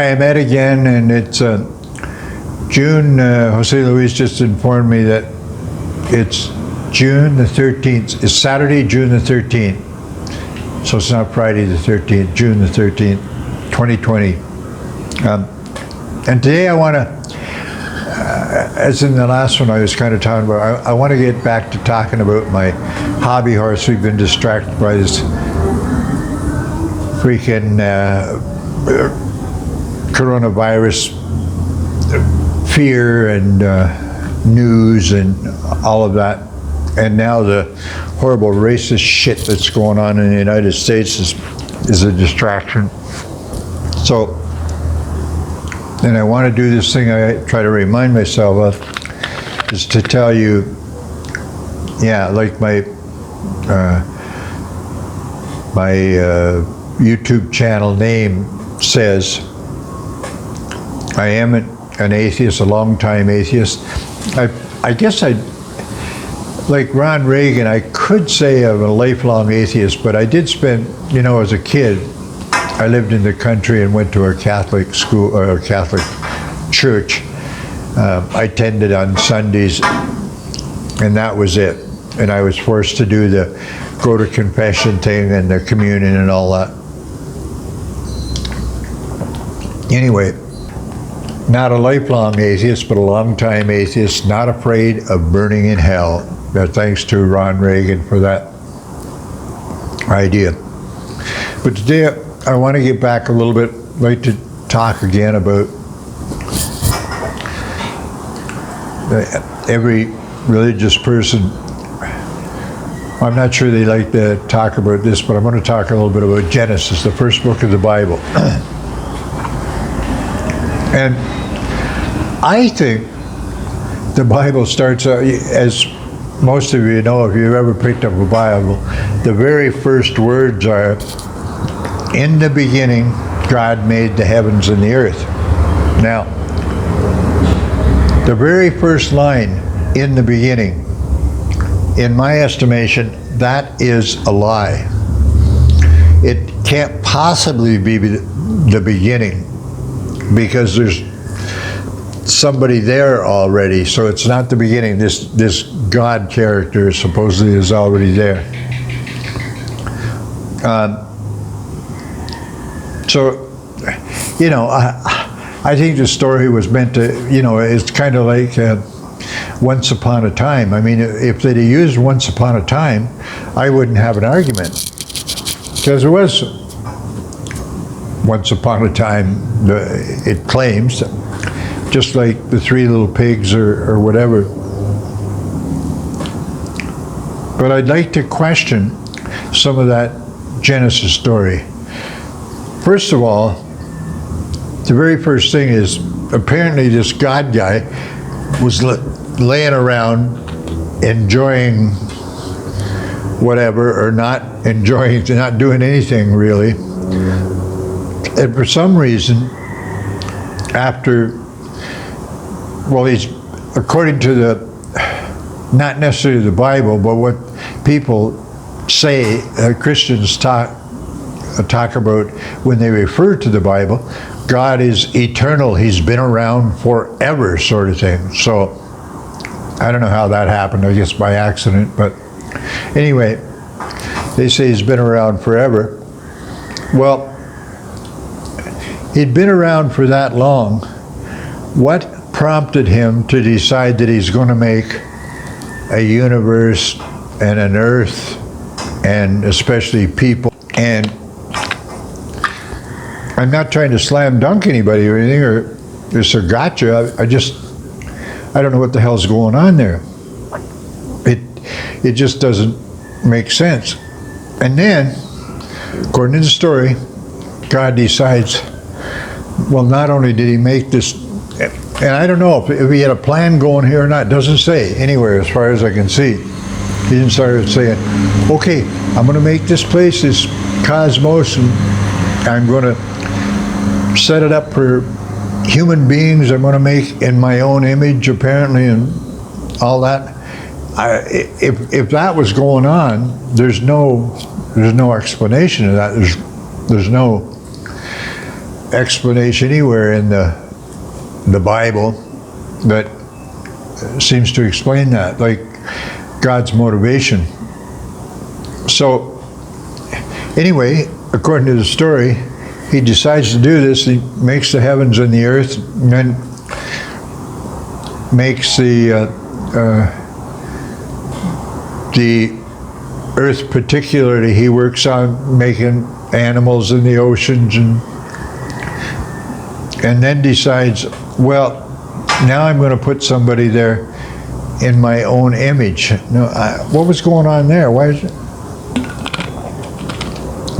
Hi, I'm Ed again, and it's June. Jose Luis just informed me that it's June the 13th. It's Saturday, June the 13th. So it's not Friday the 13th, June the 13th, 2020. And today I want to, as in the last one I was kind of talking about, I want to get back to talking about my hobby horse. We've been distracted by this freaking coronavirus fear and news and all of that. And now the horrible racist shit that's going on in the United States is a distraction. So, and I want to do this thing I try to remind myself of, is to tell you, yeah, like my YouTube channel name says, I am an atheist, a long-time atheist. I guess like Ron Reagan, I could say I'm a lifelong atheist, but I did spend, as a kid, I lived in the country and went to a Catholic school, or a Catholic church. I attended on Sundays, and that was it. And I was forced to do the go to confession thing and the communion and all that. Anyway, not a lifelong atheist, but a long-time atheist, not afraid of burning in hell. Thanks to Ron Reagan for that idea. But today I want to get back a little bit, like to talk again about every religious person. I'm not sure they like to talk about this, but I'm going to talk a little bit about Genesis, the first book of the Bible. And I think the Bible starts out, as most of you know, if you've ever picked up a Bible, the very first words are, in the beginning, God made the heavens and the earth. Now, the very first line, in the beginning, in my estimation, that is a lie. It can't possibly be the beginning, because there's somebody there already, so it's not the beginning. This God character supposedly is already there. So, I think the story was meant to, it's kind of like Once Upon a Time. I mean, if they'd have used Once Upon a Time, I wouldn't have an argument, because there was Once Upon a Time, it claims, just like the Three Little Pigs or whatever. But I'd like to question some of that Genesis story. First of all, the very first thing is, apparently this God guy was laying around enjoying whatever, or not enjoying, not doing anything really. And for some reason, he's, according to not necessarily the Bible, but what people say, Christians talk about when they refer to the Bible, God is eternal. He's been around forever, sort of thing. So I don't know how that happened, I guess by accident, but anyway, they say he's been around forever. Well, he'd been around for that long. What prompted him to decide that he's going to make a universe and an earth, and especially people? And I'm not trying to slam dunk anybody or anything, or it's a gotcha. I don't know what the hell's going on there. It just doesn't make sense. And then, according to the story, God decides, well, not only did he make this, and I don't know if he had a plan going here or not, it doesn't say anywhere as far as I can see. He didn't start saying, okay, I'm going to make this place, this cosmos, and I'm going to set it up for human beings I'm going to make in my own image, apparently, and all that. If that was going on, there's no explanation of that. There's no explanation anywhere in the Bible that seems to explain that, like God's motivation. So anyway, according to the story, he decides to do this. He makes the heavens and the earth, and then makes the earth particularly. He works on making animals in the oceans, and then decides, well, now I'm going to put somebody there in my own image. No, what was going on there? Why is it?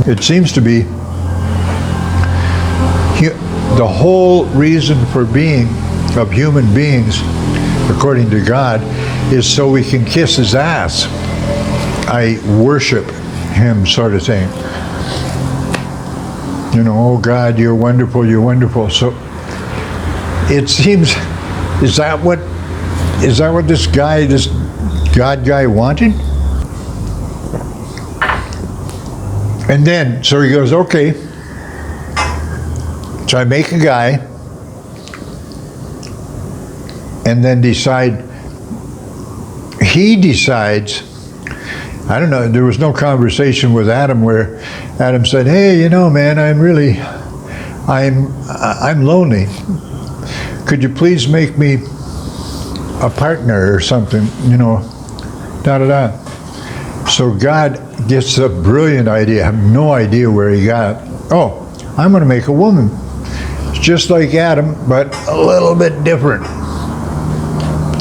It seems to be the whole reason for being of human beings, according to God, is so we can kiss his ass. I worship him, sort of thing. You know, oh God, you're wonderful, you're wonderful. So it seems, is that what this God guy wanted? And then, so he goes, okay, so I make a guy, and then he decides, I don't know, there was no conversation with Adam where Adam said, hey, you know, man, I'm lonely. Could you please make me a partner or something, you know, da-da-da. So God gets a brilliant idea. I have no idea where he got it. Oh, I'm going to make a woman. It's just like Adam, but a little bit different.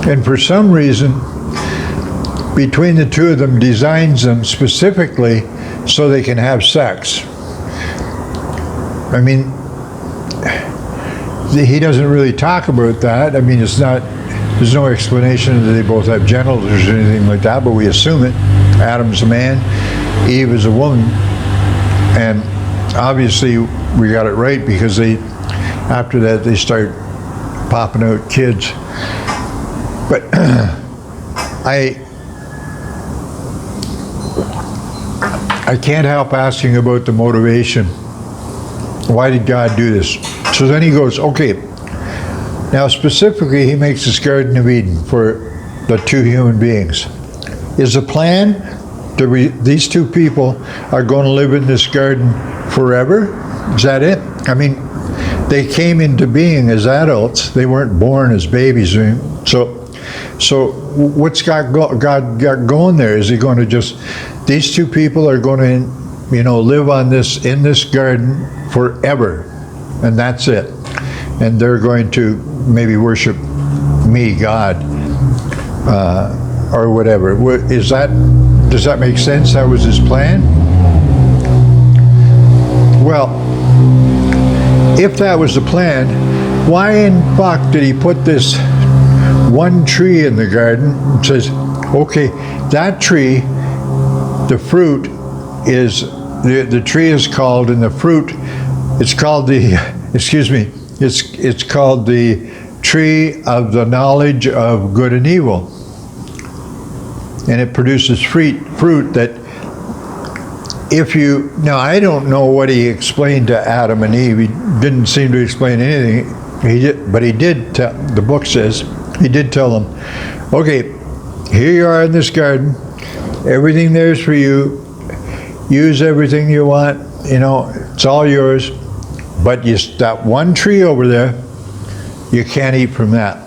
And for some reason, between the two of them, designs them specifically so they can have sex. I mean, he doesn't really talk about that. I mean, there's no explanation that they both have genitals or anything like that, but we assume it. Adam's a man, Eve is a woman, and obviously we got it right because after that they start popping out kids. But I can't help asking about the motivation. Why did God do this? So then he goes, okay, now specifically he makes this Garden of Eden for the two human beings. Is the plan that these two people are going to live in this garden forever? Is that it? I mean, they came into being as adults. They weren't born as babies. So what's God got going there? Is he going to just, these two people are going to, you know, live in this garden forever, and that's it. And they're going to maybe worship me, God, or whatever. Does that make sense? That was his plan? Well, if that was the plan, why in fuck did he put this one tree in the garden? It says, okay, that tree, the fruit is, the tree is called, and the fruit, it's called the, excuse me, it's called the tree of the knowledge of good and evil. And it produces fruit that now I don't know what he explained to Adam and Eve. He didn't seem to explain anything. But he did tell, the book says, he did tell them, okay, here you are in this garden. Everything there's for you. Use everything you want. You know, it's all yours. But that one tree over there, you can't eat from that.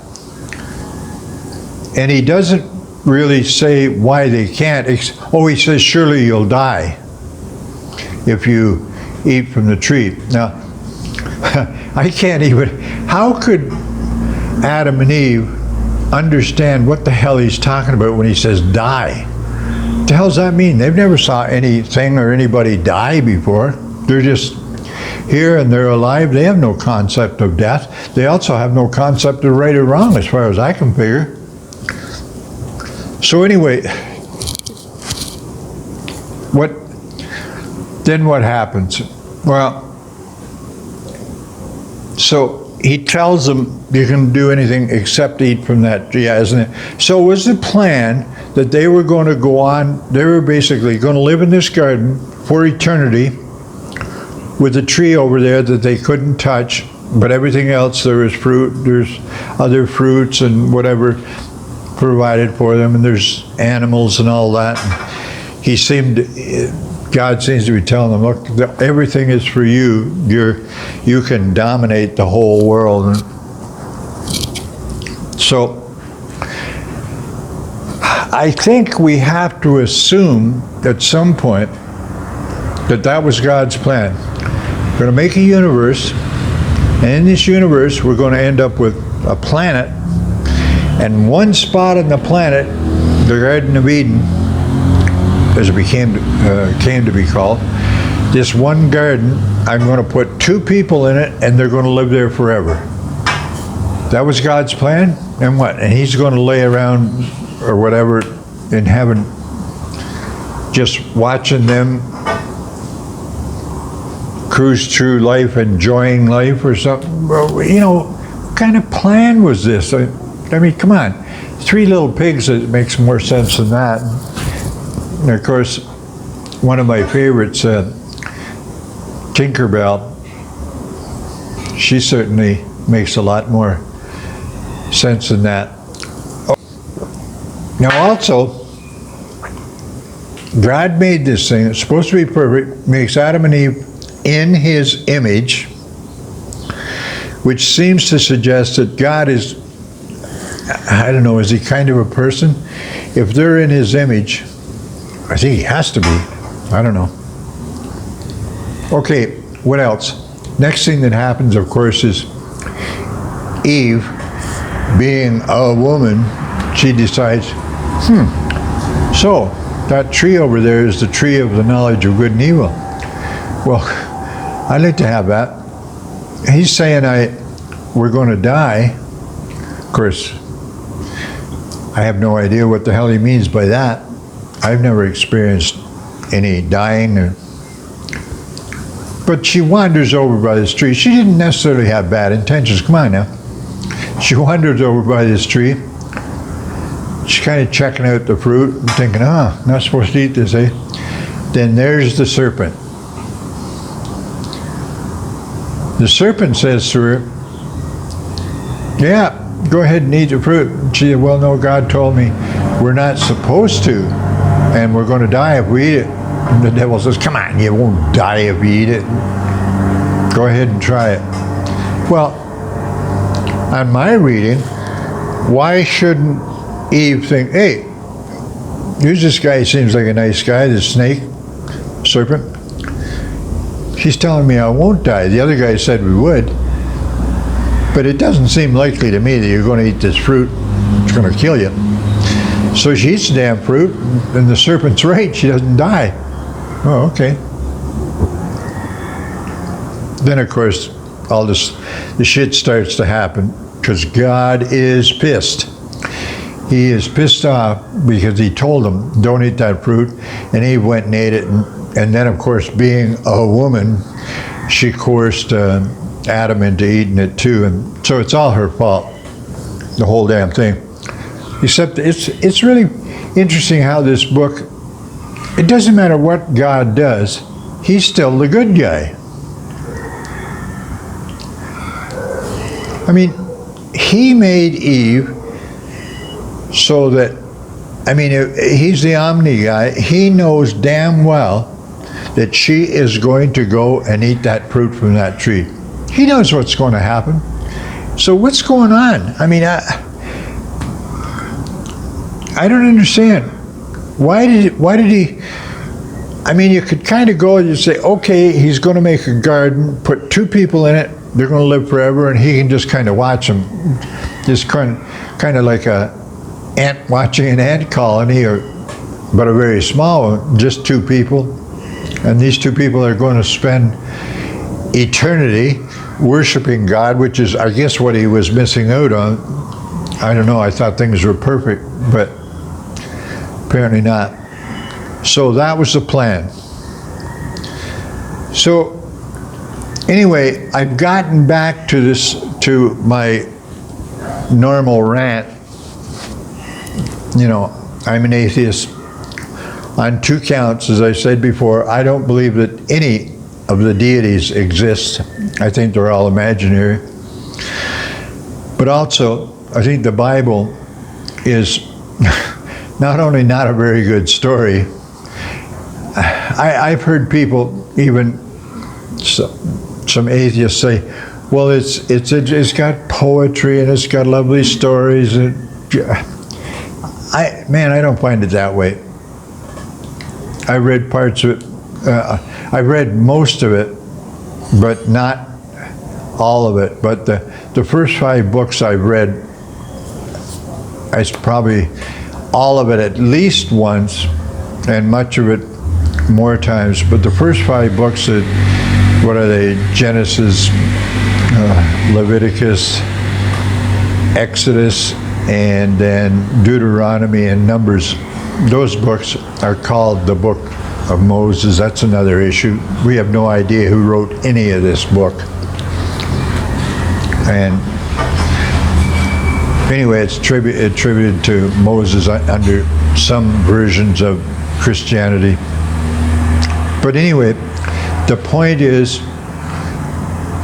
And he doesn't really say why they can't. He says, surely you'll die if you eat from the tree. Now, I can't even, how could Adam and Eve understand what the hell he's talking about when he says die? What the hell does that mean? They've never saw anything or anybody die before. They're just here and they're alive. They have no concept of death. They also have no concept of right or wrong as far as I can figure. So anyway, what happens? Well, so he tells them you can do anything except eat from that tree, isn't it? So it was the plan that they were going to go on, they were basically going to live in this garden for eternity, with a tree over there that they couldn't touch, but everything else, there was fruit, there's other fruits and whatever provided for them, and there's animals and all that. And God seems to be telling them, look, everything is for you. You can dominate the whole world. And so I think we have to assume at some point that was God's plan. We're going to make a universe, and in this universe we're going to end up with a planet, and one spot on the planet, the Garden of Eden, as it came to be called, this one garden, I'm going to put 2 people in it, and they're going to live there forever. That was God's plan, and what? And he's going to lay around or whatever in heaven just watching them cruise through life, enjoying life or something. Well, what kind of plan was this? I mean, come on. 3 little pigs, it makes more sense than that. And of course, one of my favorites, Tinkerbell, she certainly makes a lot more sense than that. Now also, God made this thing, it's supposed to be perfect, makes Adam and Eve in his image, which seems to suggest that God is, I don't know, is he kind of a person? If they're in his image, I think he has to be. I don't know. Okay, what else? Next thing that happens, of course, is Eve, being a woman, she decides, so that tree over there is the tree of the knowledge of good and evil. Well, I'd like to have that. He's saying we're going to die. Of course, I have no idea what the hell he means by that. I've never experienced any dying. But she wanders over by this tree. She didn't necessarily have bad intentions. Come on now. She wanders over by this tree. She's kind of checking out the fruit and thinking, not supposed to eat this, eh? Then there's the serpent. The serpent says to her, yeah, go ahead and eat the fruit. And she said, well, no, God told me we're not supposed to, and we're going to die if we eat it. And the devil says, come on, you won't die if you eat it. Go ahead and try it. Well, on my reading, why shouldn't Eve think, hey, here's this guy, he seems like a nice guy, this snake, serpent. She's telling me I won't die. The other guy said we would. But it doesn't seem likely to me that you're going to eat this fruit. It's going to kill you. So she eats the damn fruit, and the serpent's right. She doesn't die. Oh, okay. Then, of course, all the shit starts to happen because God is pissed. He is pissed off because he told them, don't eat that fruit. And Eve went and ate it. And then, of course, being a woman, she coerced Adam into eating it too. And so it's all her fault, the whole damn thing. Except it's really interesting how this book, it doesn't matter what God does, he's still the good guy. I mean, he made Eve so that, I mean, he's the omni guy. He knows damn well that she is going to go and eat that fruit from that tree. He knows what's going to happen. So what's going on? I mean, I don't understand. Why did he? I mean, you could kind of go and you say, okay, he's going to make a garden, put 2 people in it, they're going to live forever, and he can just kind of watch them, just kind of like a ant watching an ant colony, but a very small one, just 2 people, and these 2 people are going to spend eternity worshiping God, which is, I guess, what he was missing out on. I don't know. I thought things were perfect, but apparently not. So that was the plan. So anyway, I've gotten back to my normal rant. You know, I'm an atheist on 2 counts. As I said before, I don't believe that any of the deities exists. I think they're all imaginary. But also, I think the Bible is not only not a very good story. I've heard people, even some atheists, say, well, it's got poetry and it's got lovely stories. I don't find it that way. I read parts of it. I read most of it, but not all of it. But the first 5 books I've read, I probably all of it at least once, and much of it more times. But the first 5 books, what are they? Genesis, Leviticus, Exodus, and then Deuteronomy and Numbers. Those books are called the Book of Moses. That's another issue. We have no idea who wrote any of this book. And anyway, it's attributed to Moses under some versions of Christianity. But anyway, the point is,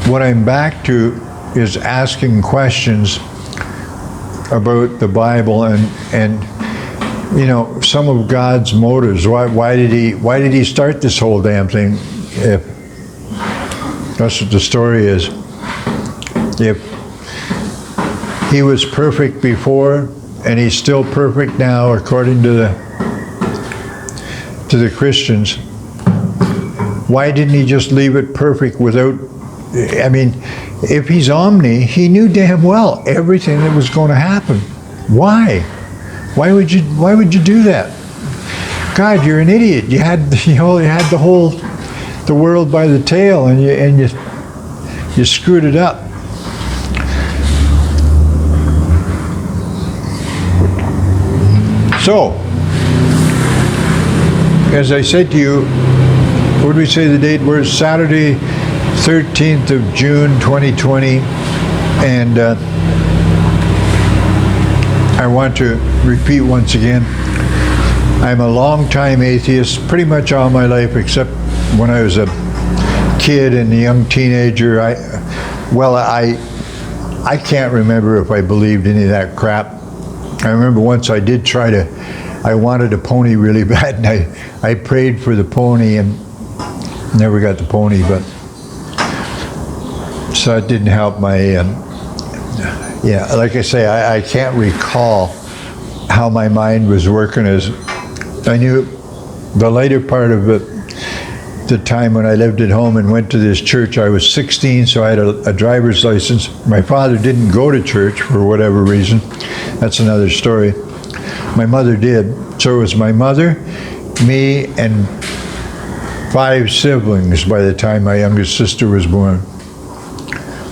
what I'm back to is asking questions about the Bible and you know, some of God's motives. Why did he start this whole damn thing? If that's what the story is. If he was perfect before and he's still perfect now, according to the Christians, why didn't he just leave it perfect without? I mean, if he's omni, he knew damn well everything that was going to happen. Why? Why would you do that? God, you're an idiot. You had the world by the tail, and you screwed it up. So, as I said to you, what did we say the date was? Saturday, 13th of June, 2020, and I want to repeat once again, I'm a long-time atheist, pretty much all my life, except when I was a kid and a young teenager. I can't remember if I believed any of that crap. I remember once I did I wanted a pony really bad, and I prayed for the pony and never got the pony, but so it didn't help my yeah, like I say, I can't recall how my mind was working. As I knew the later part of it, the time when I lived at home and went to this church. I was 16, so I had a driver's license. My father didn't go to church for whatever reason. That's another story. My mother did. So it was my mother, me, and 5 siblings by the time my youngest sister was born.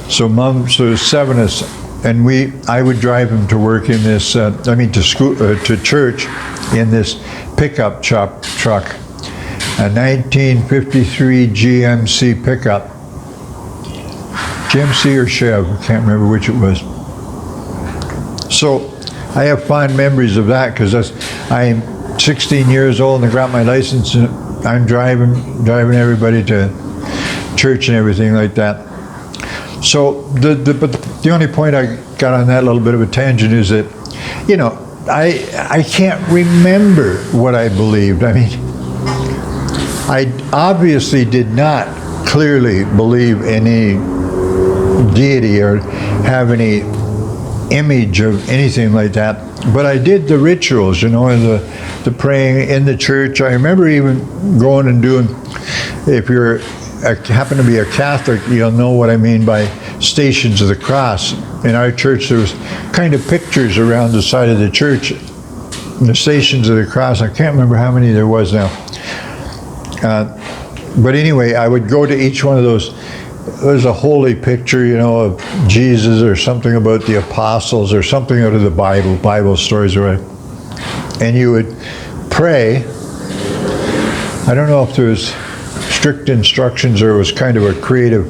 So there's 7 of us. And I would drive him to work in this, to school, to church in this pickup truck, a 1953 GMC pickup. GMC or Chev, I can't remember which it was. So I have fond memories of that because I'm 16 years old and I got my license and I'm driving everybody to church and everything like that. So but the only point I got on that little bit of a tangent is that, you know, I can't remember what I believed. I mean, I obviously did not clearly believe in any deity or have any image of anything like that. But I did the rituals, you know, and the praying in the church. I remember even going and doing, if you're happen to be a Catholic, you'll know what I mean by Stations of the Cross. In our church, there was kind of pictures around the side of the church, the Stations of the Cross. I can't remember how many there was now. But anyway, I would go to each one of those. There's a holy picture, you know, of Jesus or something about the apostles or something out of the Bible stories, right? And you would pray. I don't know if there was strict instructions or it was kind of a creative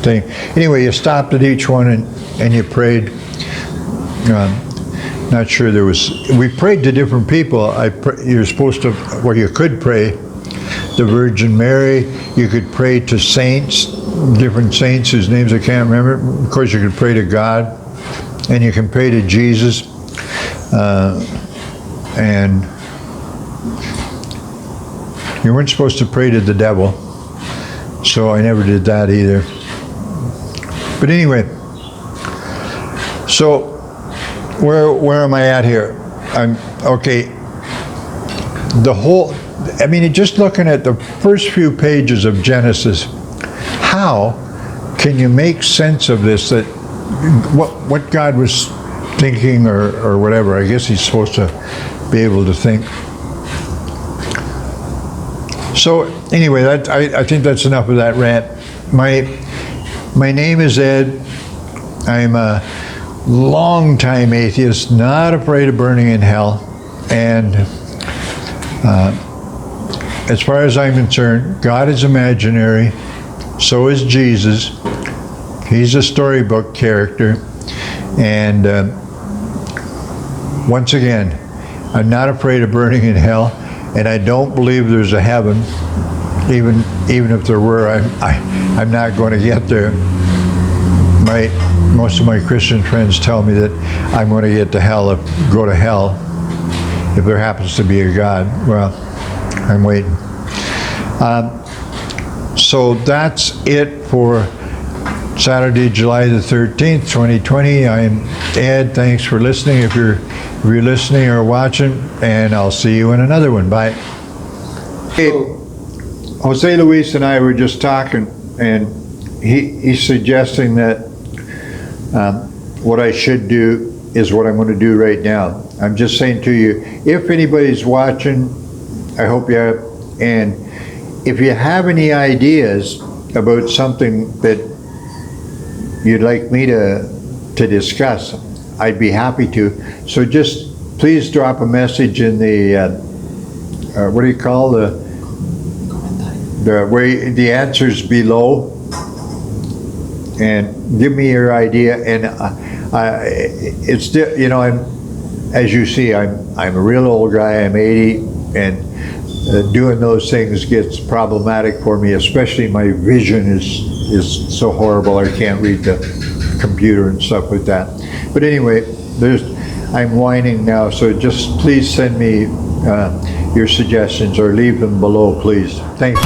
thing. Anyway, you stopped at each one and you prayed. Not sure there was. We prayed to different people. You're supposed to, well, you could pray the Virgin Mary. You could pray to saints, different saints whose names I can't remember. Of course, you could pray to God, and you can pray to Jesus. And you weren't supposed to pray to the devil, so I never did that either. But anyway, so where am I at here? I'm okay. The whole, I mean, just looking at the first few pages of Genesis, how can you make sense of this? That what God was thinking, or whatever. I guess He's supposed to be able to think. So anyway, I think that's enough of that rant. My name is Ed. I'm a long-time atheist, not afraid of burning in hell. And as far as I'm concerned, God is imaginary. So is Jesus. He's a storybook character. And once again, I'm not afraid of burning in hell. And I don't believe there's a heaven. Even if there were, I'm not going to get there. Most of my Christian friends tell me that I'm going to get to hell, go to hell, if there happens to be a God. Well, I'm waiting. So that's it for Saturday, July the 13th, 2020. I'm Ed. Thanks for listening. If you're listening or watching, and I'll see you in another one. Bye. Hey, Jose Luis and I were just talking, and he's suggesting that what I should do is what I'm going to do right now. I'm just saying to you, if anybody's watching, I hope you have, and if you have any ideas about something that you'd like me to discuss, I'd be happy to. So just please drop a message in the what do you call the answers below, and give me your idea. And it's, you know, as you see, I'm a real old guy. I'm 80, and doing those things gets problematic for me. Especially my vision is so horrible. I can't read the computer and stuff like that. But anyway, I'm whining now, so just please send me your suggestions, or leave them below, please. Thanks.